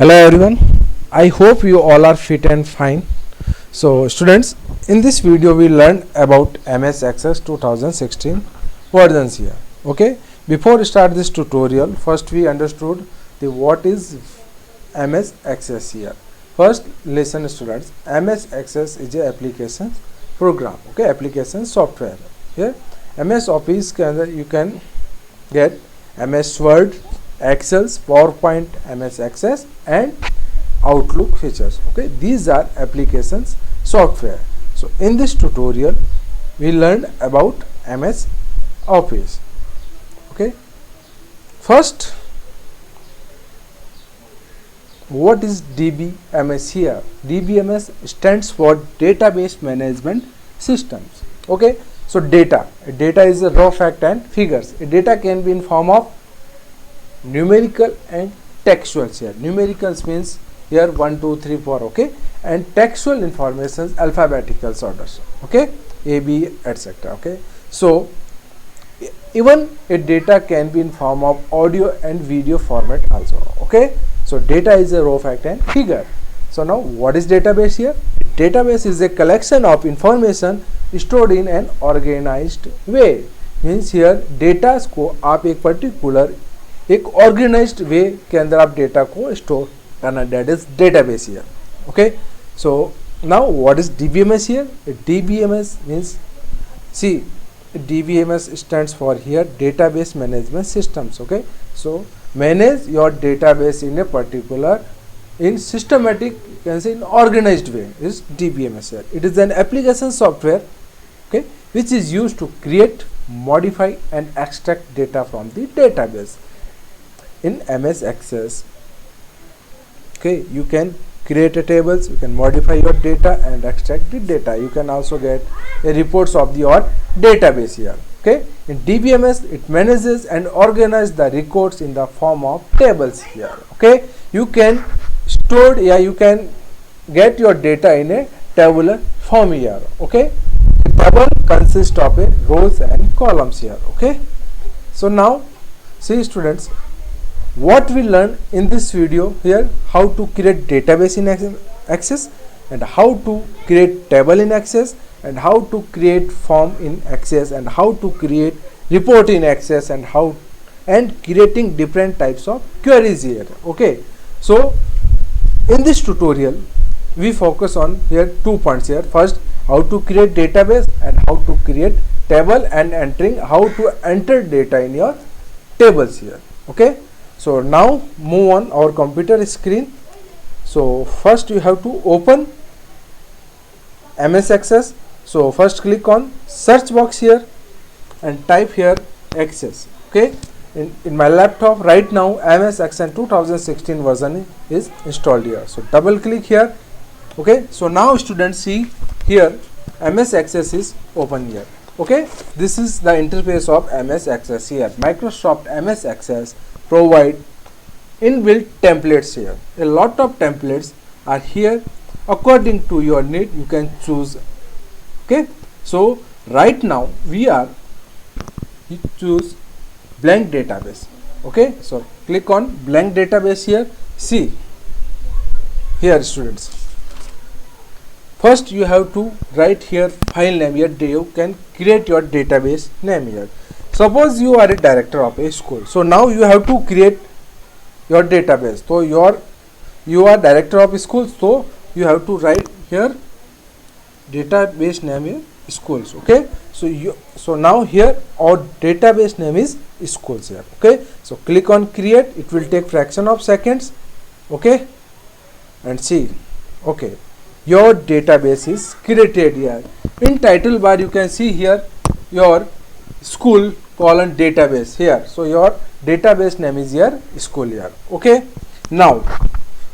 Hello everyone, I hope you all are fit and fine. So students, in this video we learned about MS Access 2016 versions here. Okay, before we start this tutorial, first we understood the what is MS Access here. First listen students, MS Access is a application program, okay, application software. Here MS Office you can get MS Word, Excel, PowerPoint, MS Access and Outlook features. Okay, these are applications software. So in this tutorial we learned about MS Office. Okay, first what is DBMS here? DBMS stands for Database Management Systems. Okay, so data is a raw fact and figures. Data can be in form of numerical and textuals here. Numericals means here 1 2 3 4, okay, and textual information alphabetical orders, okay, A B etc. Okay, so even a data can be in form of audio and video format also. Okay, so data is a raw fact and figure. So now what is database here? Database is a collection of information stored in an organized way. Means here data को आप एक particular एक organised वे के अंदर आप data को store करना, that is database here. Okay, so now what is DBMS here? DBMS means see DBMS stands for here database management systems. Okay, so manage your database in a particular in systematic, you can say in organized way is DBMS here. It is an application software, okay, which is used to create, modify and extract data from the database. In MS Access, okay, you can create a tables, you can modify your data and extract the data. You can also get a reports of your database here. Okay, in DBMS it manages and organizes the records in the form of tables here. Okay, you can store, you can get your data in a tabular form here. Okay, the table consists of a rows and columns here. Okay, so now see students, what we learn in this video here, how to create database in Access and how to create table in Access and how to create form in Access and how to create report in Access and how and creating different types of queries here. Okay, so in this tutorial we focus on here 2 points here. First, how to create database and how to create table and how to enter data in your tables here. Okay, so now move on our computer screen. So first you have to open MS Access. So first click on search box here and type here Access. Okay, in my laptop right now MS Access 2016 version is installed here. So double click here. Okay, so now students see here MS Access is open here. Okay, this is the interface of MS Access here. Microsoft MS Access provide inbuilt templates here. A lot of templates are here according to your need. You can choose. Okay, so right now we choose blank database. Okay, so click on blank database here. See here students, first you have to write here file name here. You can create your database name here. Suppose you are a director of a school, so now you have to create your database. So you are director of a school, so you have to write here database name here schools. Okay, so now here our database name is schools here. Okay, so click on create. It will take fraction of seconds. Okay, and see, okay, your database is created here. In title bar you can see here your school colon database here. So your database name is here school here. Okay, now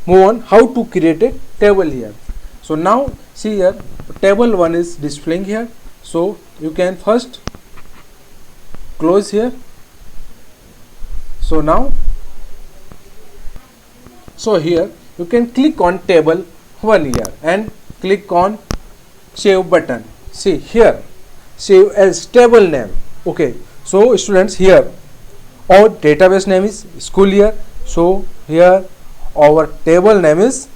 move on how to create a table here. So now see here table 1 is displaying here. So you can first close here. So now here you can click on table 1 here and click on save button. See here save as table name. Okay, so students here our database name is school here. So here our table name is,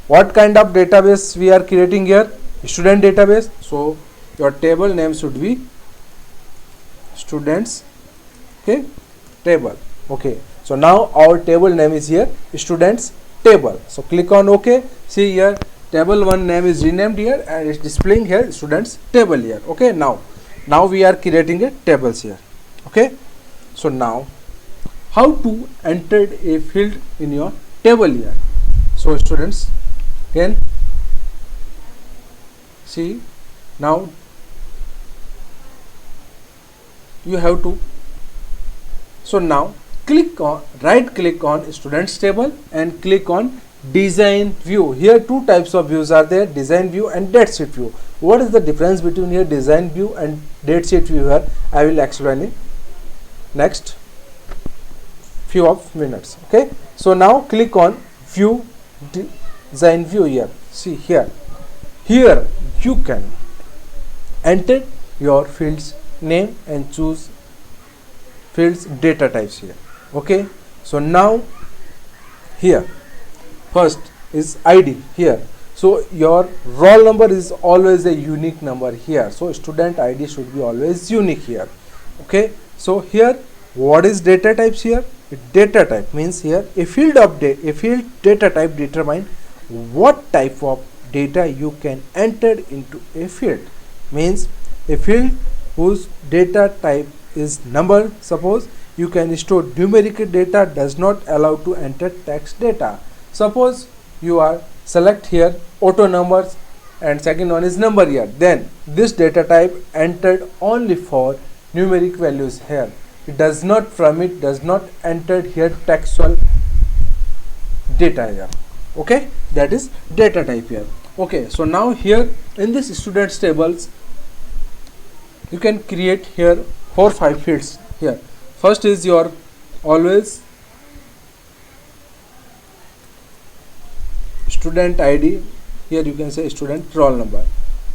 what kind of database we are creating here? Student database. So your table name should be students, okay, table. Okay, so now our table name is here students table. So click on OK. See here, table 1 name is renamed here and it's displaying here students table here. Okay, now we are creating a tables here. Okay, so now how to enter a field in your table here? So students, again see, now you have to, so now click on, right click on students table and click on design view. Here two types of views are there, design view and datasheet view. What is the difference between here design view and datasheet view here? I will explain it next few of minutes. Okay, so now click on view, design view here. See here you can enter your fields name and choose fields data types here. Okay, so now here first is ID here. So your roll number is always a unique number here, so student ID should be always unique here. Okay, so here what is data types here? Data type means here a field data type determine what type of data you can enter into a field. Means a field whose data type is number. Suppose you can store numeric data, does not allow to enter text data. Suppose you are select here auto numbers and second one is number here, then this data type entered only for numeric values here. It does not enter here textual data here. Okay, that is data type here. Okay, so now here in this students tables you can create here 4-5 fields here. First is your always student ID, here you can say student roll number.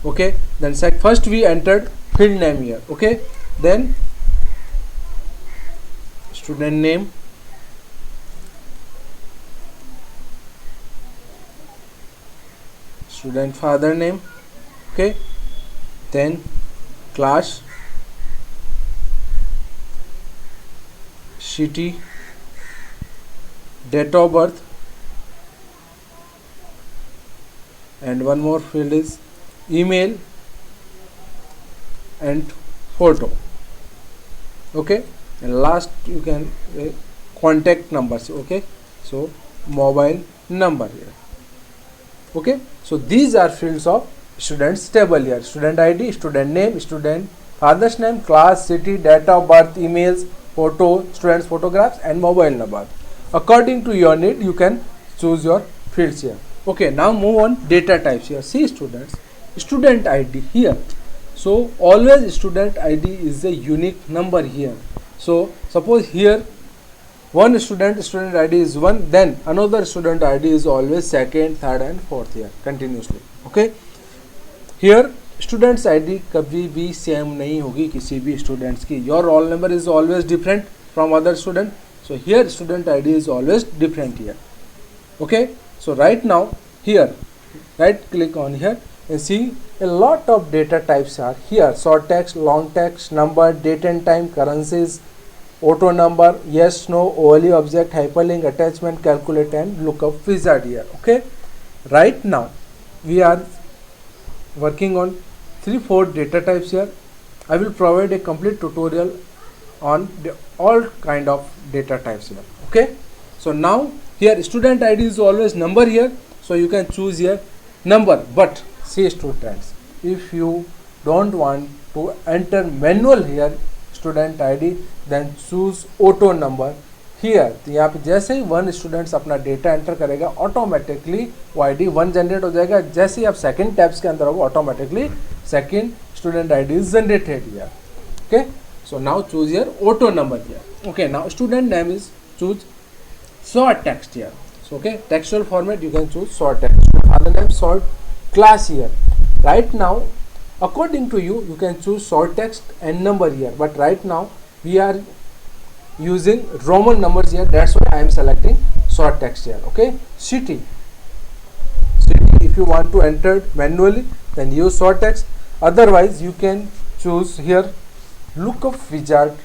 Okay, then first we entered field name here. Okay, then student name, student father name. Okay, then class, city, date of birth, and one more field is email and photo. Okay, and last you can contact numbers. Okay, so mobile number here. Okay, so these are fields of students table here: student ID, student name, student father's name, class, city, date of birth, emails, photo, students photographs and mobile number. According to your need you can choose your fields here. Okay, now move on data types here. See students, student ID here. So always student ID is a unique number here. So suppose here one student ID is 1, then another student ID is always second, third and fourth here continuously. Okay, here students ID कभी भी same नहीं होगी किसी भी students की. Your roll number is always different from other student, so here student ID is always different here. Okay, so right now here right click on here and see a lot of data types are here: short text, long text, number, date and time, currencies, auto number, yes, no, OLE object, hyperlink, attachment, calculate and lookup wizard here. Okay, right now we are working on 3-4 data types here. I will provide a complete tutorial on all kind of data types here. Okay, so now here student ID is always number here, so you can choose here number. But see students, if you don't want to enter manual here student ID, then choose auto number here. तो यहाँ पे जैसे ही one students अपना data enter करेगा automatically वो ID 1 generate हो जाएगा. जैसे ही आप सेकंड टैब्स के अंदर होगा automatically second student ID is generated here. Okay, so now choose here auto number here. Okay, now student name is choose short text here. So okay, textual format you can choose short text. Other name short class here. Right now according to you can choose short text and number here, but right now we are using Roman numbers here, that's why I am selecting short text here. Okay, city. If you want to enter it manually, then use short text. Otherwise, you can choose here lookup wizard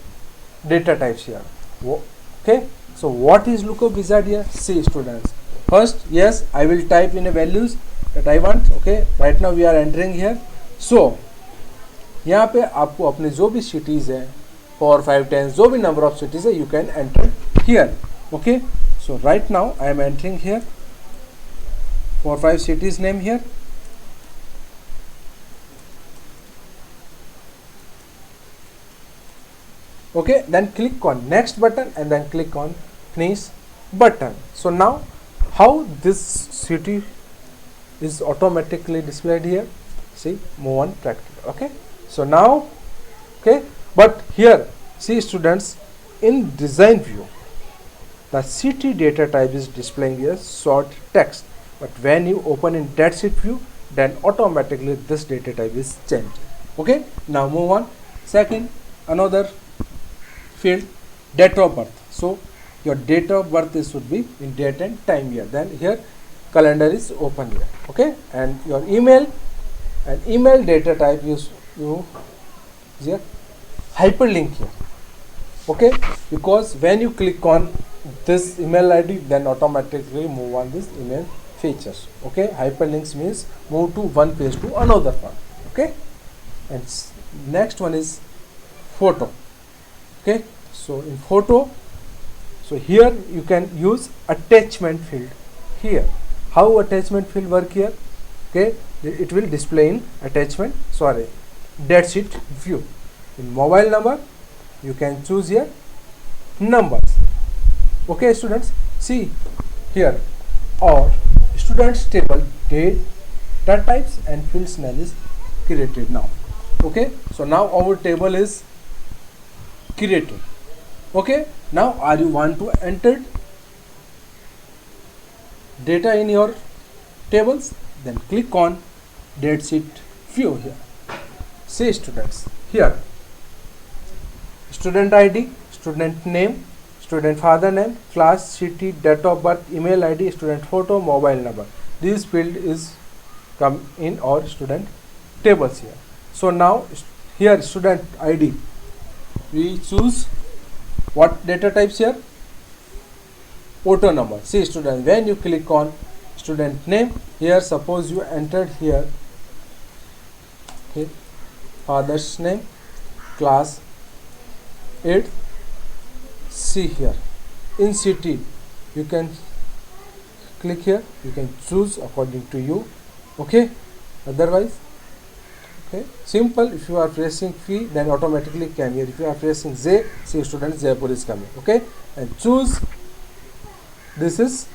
data types here. Okay, so what is lookup wizard here? See students, first, yes, I will type in a values that I want. Okay, right now we are entering here. So यहाँ पे आपको अपने जो भी cities है 4, 5, 10 जो भी number of cities है you can enter here. Okay, so right now I am entering here 4, 5 cities name here. Okay, then click on next button and then click on finish button. So now how this city is automatically displayed here? See, move on practical. Okay, so now, okay, but here see students, in design view the city data type is displaying here short text, but when you open in datasheet view, then automatically this data type is changed. Okay, now move on. Second, another field, date of birth. So your date of birth is should be in date and time here. Then here calendar is open here. Okay, and your email and email data type is you here hyperlink here. Okay, because when you click on this email ID, then automatically move on this email features. Okay, hyperlinks means move to one page to another one. Okay, and next one is photo. Okay, so in photo, so here you can use attachment field here. How attachment field work here? Okay, it will display in attachment, sorry, datasheet view. In mobile number, you can choose here numbers. Okay students, see here, or students table data types and fields name is created now. Okay, so now our table is created. Okay, now are you want to enter data in your tables? Then click on datasheet view here. See students, here student ID, student name, student father name, class, city, date of birth, email ID, student photo, mobile number. This field is come in our student tables here. So now here student ID, we choose what data types here? Auto number. See student, when you click on student name here, suppose you entered here, okay, father's name, class 8, see here in city you can click here, you can choose according to you. Okay, otherwise, okay, simple. If you are pressing P, then automatically come here. If you are pressing J, see student Jaipur is coming. Okay, and choose, this is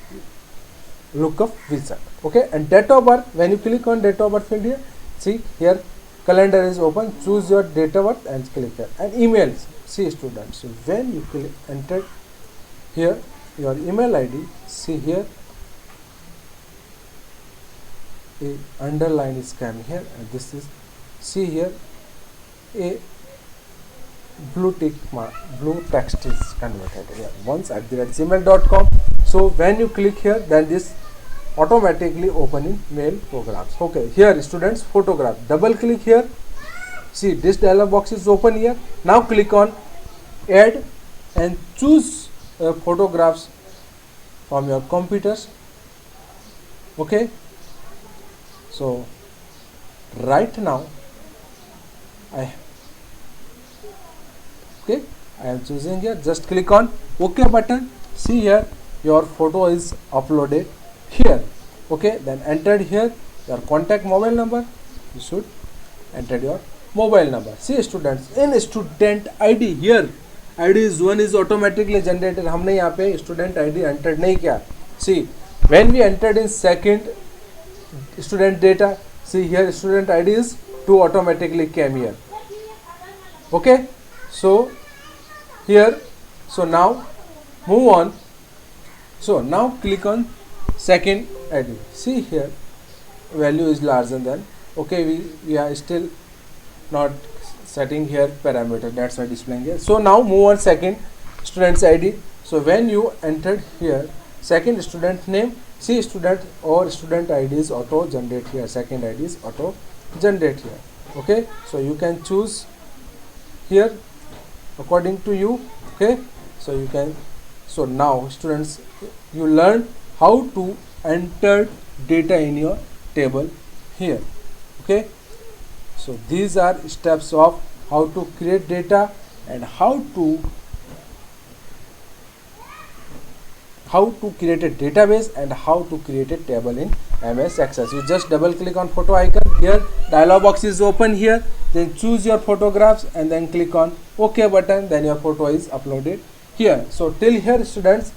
lookup wizard. Okay, and date of birth, when you click on date of birth field here, see here calendar is open, choose your date of birth and click here. And emails, see students, so when you click enter here your email ID, see here a underline is coming here, and this is, see here a blue tick mark, blue text is converted here once at gmail.com. So when you click here, then this automatically open in mail programs. Okay, here students photograph, double click here, see this dialog box is open here. Now click on add and choose photographs from your computers. Okay, so right now I am choosing here, just click on OK button. See here your photo is uploaded here. Okay, then entered here your contact mobile number, you should enter your mobile number. See students, in student ID here ID is one is automatically generated. हमने यहाँ पे student ID entered नहीं किया. See when we entered in second student data, see here student ID is 2 automatically came here. Okay, so here, so now move on. So now click on second ID. See here value is larger than, okay, we are still not setting here parameter, that's why displaying here. So now move on second student's ID. So when you entered here second student name, see student or student ID is auto generate here, second ID is auto generate here. Okay, so you can choose here according to you. Okay, so you can, so now students, you learn how to enter data in your table here. Okay, so these are steps of how to create data and how to create a database and how to create a table in MS Access. You just double click on photo icon here, dialog box is open here, then choose your photographs and then click on OK button, then your photo is uploaded here. So till here students,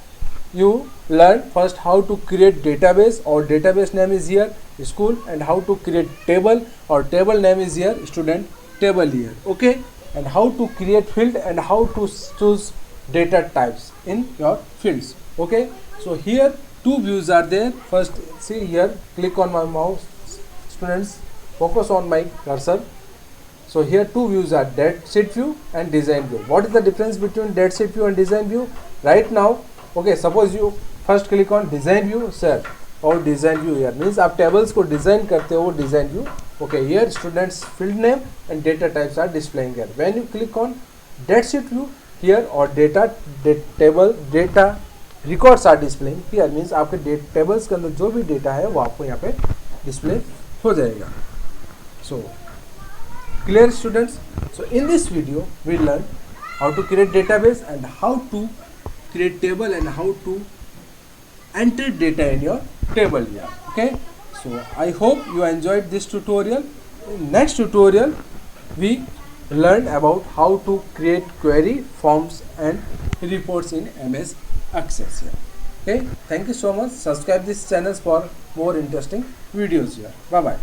you learn first how to create database, or database name is here school, and how to create table, or table name is here student table here. Okay, and how to create field and how to choose data types in your fields. Okay, so here two views are there. First, see here, click on my mouse students, focus on my cursor. So here two views are, dead sheet view and design view. What is the difference between dead sheet view and design view? Right now, okay, suppose you first click on design view sir, और design view यार means आप tables को design करते हो, design view. Okay, here students field name and data types are displaying here. When you click on datasheet view here, और data table data records are displaying here, means आपके tables के अंदर जो भी data है वो आपको यहाँ पे डिस्प्ले हो जाएगा. So clear students? So in this video we learn how to create database and how to create table and how to enter data in your table here. Okay, so I hope you enjoyed this tutorial. In next tutorial we learn about how to create query, forms and reports in MS Access here. Okay, thank you so much. Subscribe this channel for more interesting videos here. Bye bye.